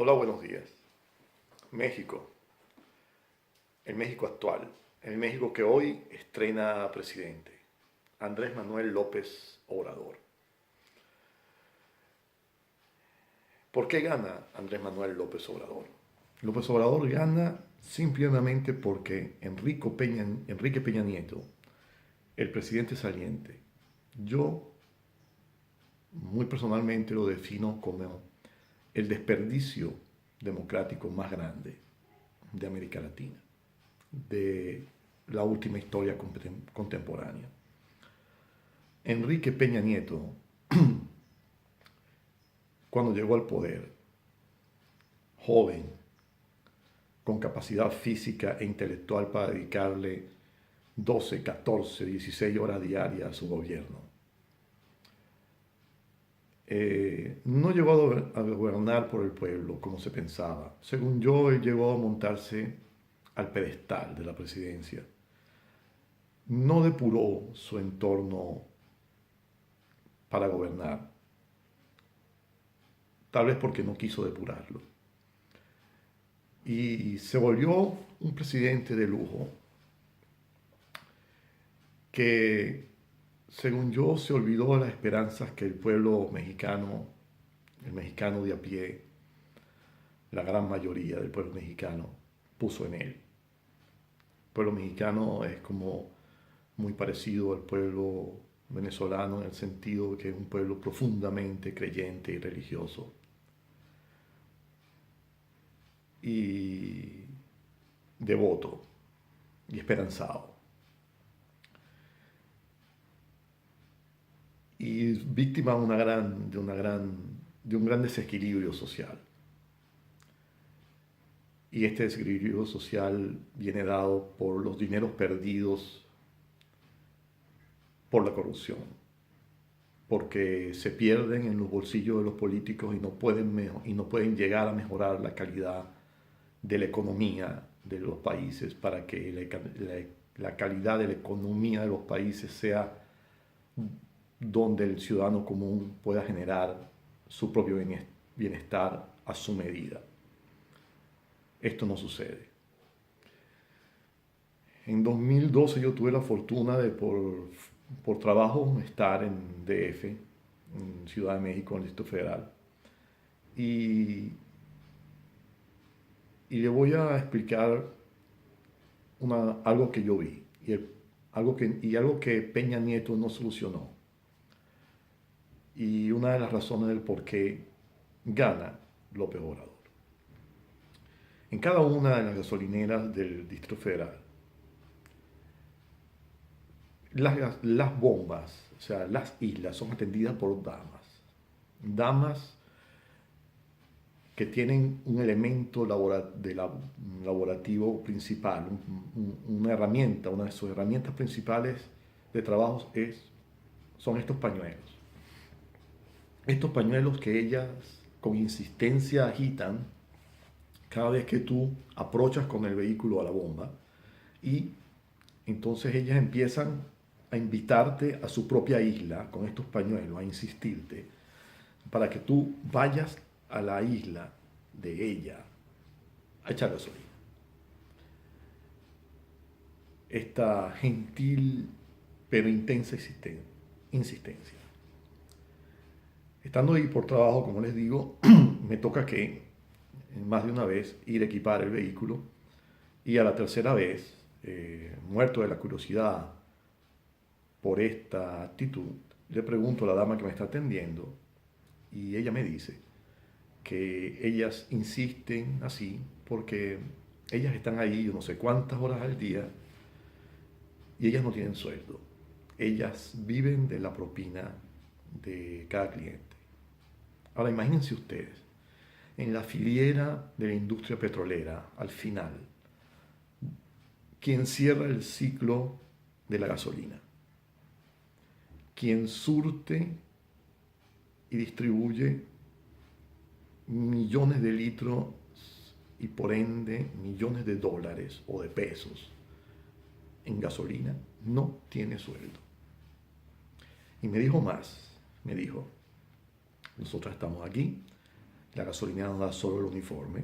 Hola, buenos días. México, el México actual, el México que hoy estrena presidente, Andrés Manuel López Obrador. ¿Por qué gana Andrés Manuel López Obrador? López Obrador gana simplemente porque Enrique Peña Nieto, el presidente saliente, yo muy personalmente lo defino como el desperdicio democrático más grande de América Latina, de la última historia contemporánea. Enrique Peña Nieto, cuando llegó al poder, joven, con capacidad física e intelectual para dedicarle 12, 14, 16 horas diarias a su gobierno, no llegó a gobernar por el pueblo como se pensaba. Según yo, él llegó a montarse al pedestal de la presidencia. No depuró su entorno para gobernar, tal vez porque no quiso depurarlo. Y se volvió un presidente de lujo que, según yo, se olvidó de las esperanzas que el pueblo mexicano, el mexicano de a pie, la gran mayoría del pueblo mexicano, puso en él. El pueblo mexicano es como muy parecido al pueblo venezolano en el sentido de que es un pueblo profundamente creyente y religioso. Y devoto y esperanzado. Y víctima de un gran desequilibrio social. Y este desequilibrio social viene dado por los dineros perdidos por la corrupción, porque se pierden en los bolsillos de los políticos y no pueden llegar a mejorar la calidad de la economía de los países para que la calidad de la economía de los países sea donde el ciudadano común pueda generar su propio bienestar a su medida. Esto no sucede. En 2012 yo tuve la fortuna de por trabajo estar en DF, en Ciudad de México, en el Distrito Federal. Y, y le voy a explicar algo que yo vi algo que Peña Nieto no solucionó. Y una de las razones del por qué gana López Obrador. En cada una de las gasolineras del Distrito Federal, las bombas, o sea, las islas son atendidas por damas. Damas que tienen un elemento laborativo principal, una herramienta, una de sus herramientas principales de trabajo son estos pañuelos. Estos pañuelos que ellas con insistencia agitan cada vez que tú aprochas con el vehículo a la bomba, y entonces ellas empiezan a invitarte a su propia isla con estos pañuelos, a insistirte para que tú vayas a la isla de ella a echar gasolina. Esta gentil pero intensa insistencia. Estando ahí por trabajo, como les digo, me toca que más de una vez ir a equipar el vehículo, y a la tercera vez, muerto de la curiosidad por esta actitud, le pregunto a la dama que me está atendiendo y ella me dice que ellas insisten así porque ellas están ahí yo no sé cuántas horas al día y ellas no tienen sueldo. Ellas viven de la propina de cada cliente. Ahora imagínense ustedes, en la filiera de la industria petrolera, al final, quien cierra el ciclo de la gasolina, quien surte y distribuye millones de litros y por ende millones de dólares o de pesos en gasolina, no tiene sueldo. Y me dijo más, me dijo, nosotros estamos aquí la gasolinera nos da solo el uniforme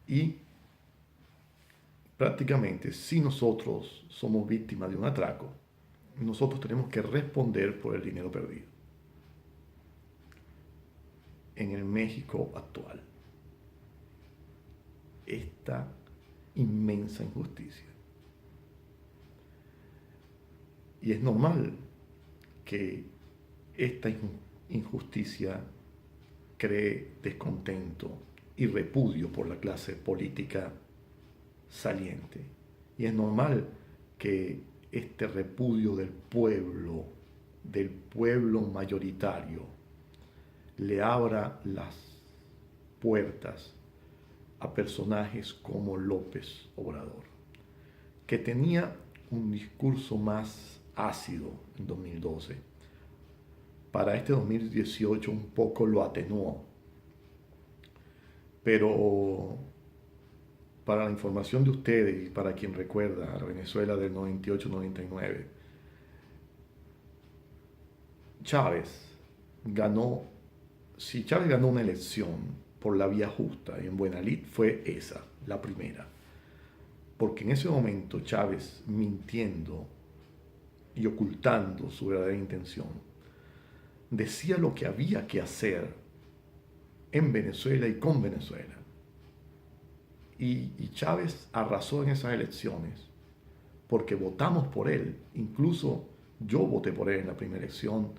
y prácticamente si nosotros somos víctimas de un atraco, nosotros tenemos que responder por el dinero perdido. En el México actual, esta inmensa injusticia. Y es normal que esta injusticia cree descontento y repudio por la clase política saliente. Y es normal que este repudio del pueblo mayoritario, le abra las puertas a personajes como López Obrador, que tenía un discurso más ácido en 2012. Para este 2018 un poco lo atenuó, pero para la información de ustedes y para quien recuerda a la Venezuela del 98-99, Chávez ganó, si Chávez ganó una elección por la vía justa y en buena lid, fue esa, la primera. Porque en ese momento Chávez, mintiendo y ocultando su verdadera intención, decía lo que había que hacer en Venezuela y con Venezuela. Y Chávez arrasó en esas elecciones porque votamos por él. Incluso yo voté por él en la primera elección,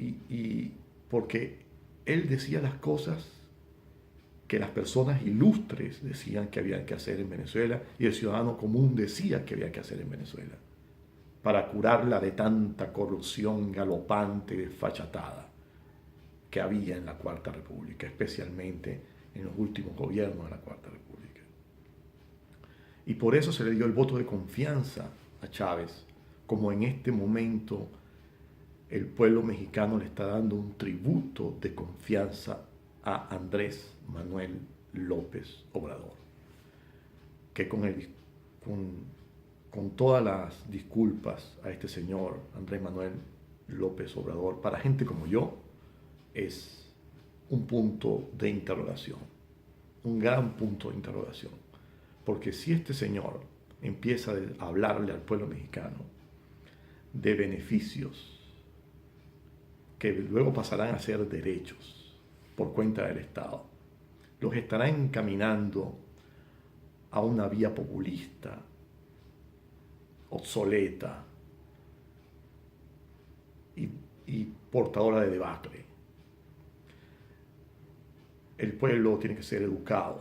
y porque él decía las cosas que las personas ilustres decían que había que hacer en Venezuela y el ciudadano común decía que había que hacer en Venezuela para curarla de tanta corrupción galopante y desfachatada que había en la Cuarta República, especialmente en los últimos gobiernos de la Cuarta República. Y por eso se le dio el voto de confianza a Chávez, como en este momento el pueblo mexicano le está dando un tributo de confianza a Andrés Manuel López Obrador, que con todas las disculpas a este señor Andrés Manuel López Obrador, para gente como yo, es un punto de interrogación, un gran punto de interrogación, porque si este señor empieza a hablarle al pueblo mexicano de beneficios que luego pasarán a ser derechos por cuenta del Estado, los estará encaminando a una vía populista, obsoleta y portadora de debacle. El pueblo tiene que ser educado,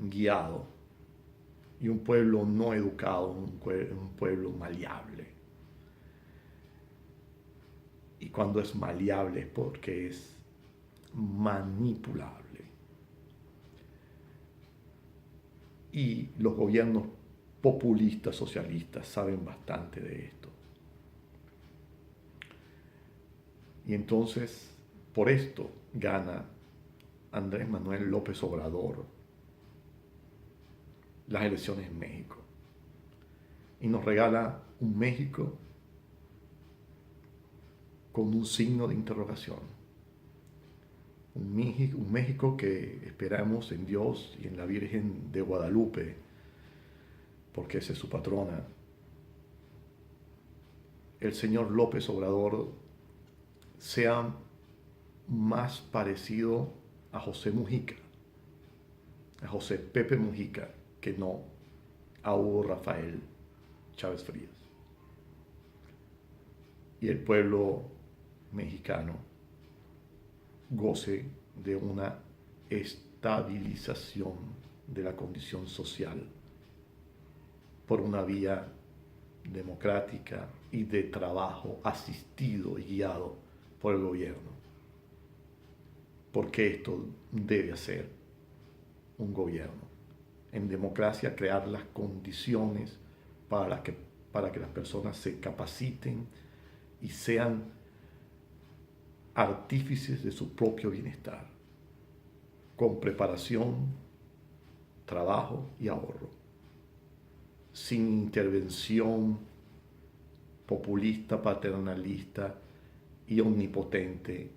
guiado, y un pueblo no educado es un pueblo maleable. Y cuando es maleable es porque es manipulable. Y los gobiernos populistas, socialistas, saben bastante de esto. Y entonces, por esto gana Andrés Manuel López Obrador las elecciones en México. Y nos regala un México con un signo de interrogación. Un México que esperamos en Dios y en la Virgen de Guadalupe, porque esa es su patrona. El señor López Obrador sea más parecido a José Mujica, a José Pepe Mujica, que no a Hugo Rafael Chávez Frías. Y el pueblo mexicano goce de una estabilización de la condición social por una vía democrática y de trabajo asistido y guiado por el gobierno. Porque esto debe hacer un gobierno. En democracia, crear las condiciones para que las personas se capaciten y sean artífices de su propio bienestar, con preparación, trabajo y ahorro, sin intervención populista, paternalista y omnipotente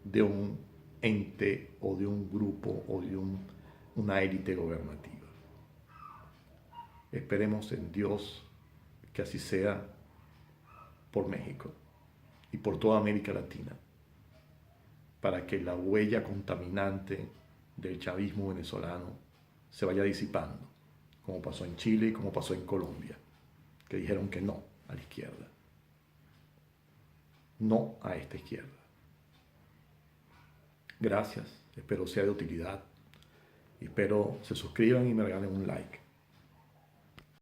de un ente o de un grupo o de una élite gobernativa. Esperemos en Dios que así sea por México y por toda América Latina, para que la huella contaminante del chavismo venezolano se vaya disipando, como pasó en Chile y como pasó en Colombia, que dijeron que no a la izquierda, no a esta izquierda. Gracias, espero sea de utilidad, espero se suscriban y me regalen un like.